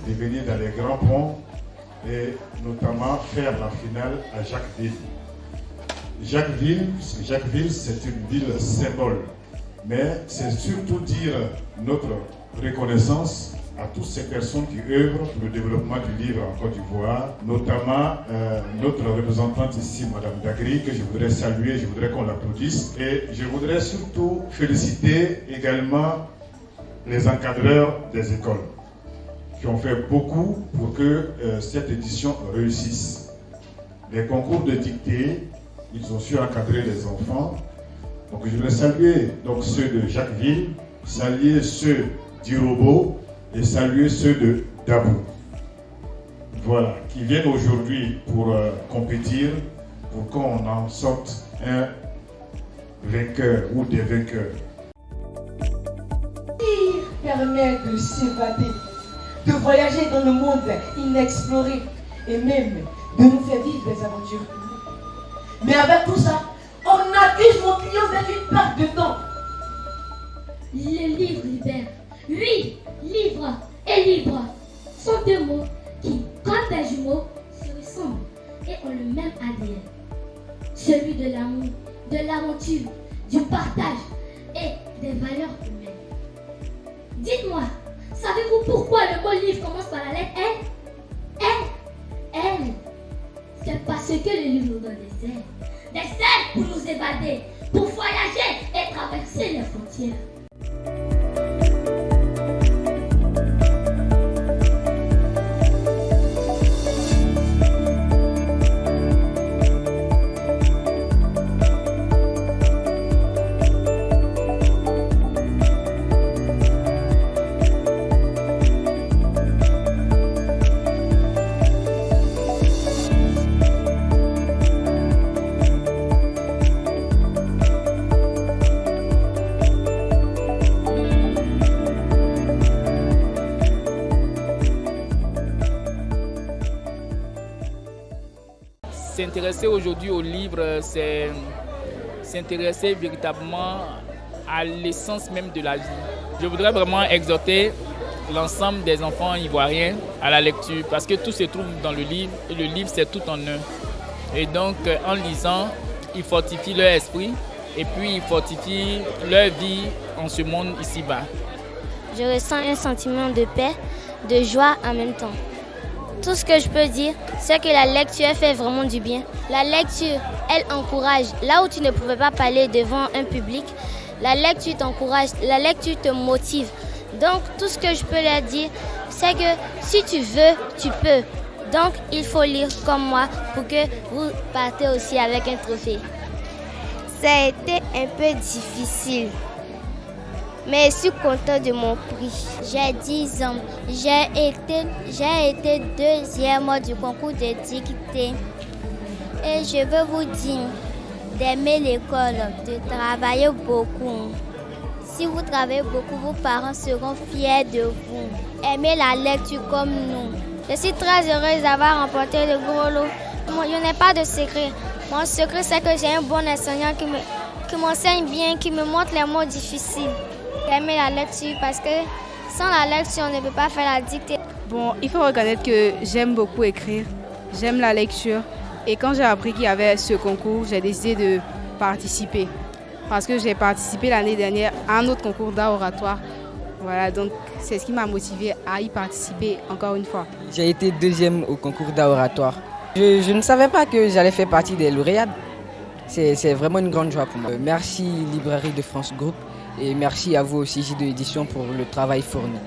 de venir dans les grands ponts et notamment faire la finale à Jacquesville. Jacquesville, c'est une ville symbole, mais c'est surtout dire notre reconnaissance à toutes ces personnes qui œuvrent pour le développement du livre en Côte d'Ivoire, notamment notre représentante ici, Madame Dagri, que je voudrais saluer, je voudrais qu'on l'applaudisse. Et je voudrais surtout féliciter également les encadreurs des écoles, qui ont fait beaucoup pour que cette édition réussisse. Les concours de dictée, ils ont su encadrer les enfants. Donc je voudrais saluer donc, ceux de Jacquesville, saluer ceux d'Irobo et saluer ceux de Dabou. Voilà, qui viennent aujourd'hui pour compétir, pour qu'on en sorte un vainqueur ou des vainqueurs. Permet de s'évader, de voyager dans le monde inexploré et même de nous faire vivre des aventures. Mais avec tout ça, on accuse mon client d'être une perte de temps. Le livre libère. Oui, livre et libre sont deux mots qui, comme des jumeaux, se ressemblent et ont le même ADN. Celui de l'amour, de l'aventure, du partage et des valeurs humaines. Dites-moi, savez-vous pourquoi le mot livre commence par la lettre L? L. C'est parce que le livre nous donne des ailes. Des ailes pour nous évader, pour voyager et traverser les frontières. S'intéresser aujourd'hui au livre, c'est s'intéresser véritablement à l'essence même de la vie. Je voudrais vraiment exhorter l'ensemble des enfants ivoiriens à la lecture parce que tout se trouve dans le livre et le livre c'est tout en un. Et donc en lisant, ils fortifient leur esprit et puis ils fortifient leur vie en ce monde ici-bas. Je ressens un sentiment de paix, de joie en même temps. Tout ce que je peux dire, c'est que la lecture fait vraiment du bien. La lecture, elle encourage. Là où tu ne pouvais pas parler devant un public, la lecture t'encourage, la lecture te motive. Donc, tout ce que je peux leur dire, c'est que si tu veux, tu peux. Donc, il faut lire comme moi pour que vous partez aussi avec un trophée. Ça a été un peu difficile. Mais je suis contente de mon prix. J'ai 10 ans. J'ai été deuxième du concours de dictée. Et je veux vous dire d'aimer l'école, de travailler beaucoup. Si vous travaillez beaucoup, vos parents seront fiers de vous. Aimez la lecture comme nous. Je suis très heureuse d'avoir remporté le gros lot. Je n'ai pas de secret. Mon secret, c'est que j'ai un bon enseignant qui m'enseigne bien, qui me montre les mots difficiles. J'aime la lecture parce que sans la lecture, on ne peut pas faire la dictée. Bon, il faut reconnaître que j'aime beaucoup écrire, j'aime la lecture. Et quand j'ai appris qu'il y avait ce concours, j'ai décidé de participer. Parce que j'ai participé l'année dernière à un autre concours d'art oratoire. Voilà, donc c'est ce qui m'a motivé à y participer encore une fois. J'ai été deuxième au concours d'art oratoire. Je ne savais pas que j'allais faire partie des lauréats. C'est vraiment une grande joie pour moi. Merci Librairie de France Group et merci à vous aussi J2 Édition pour le travail fourni.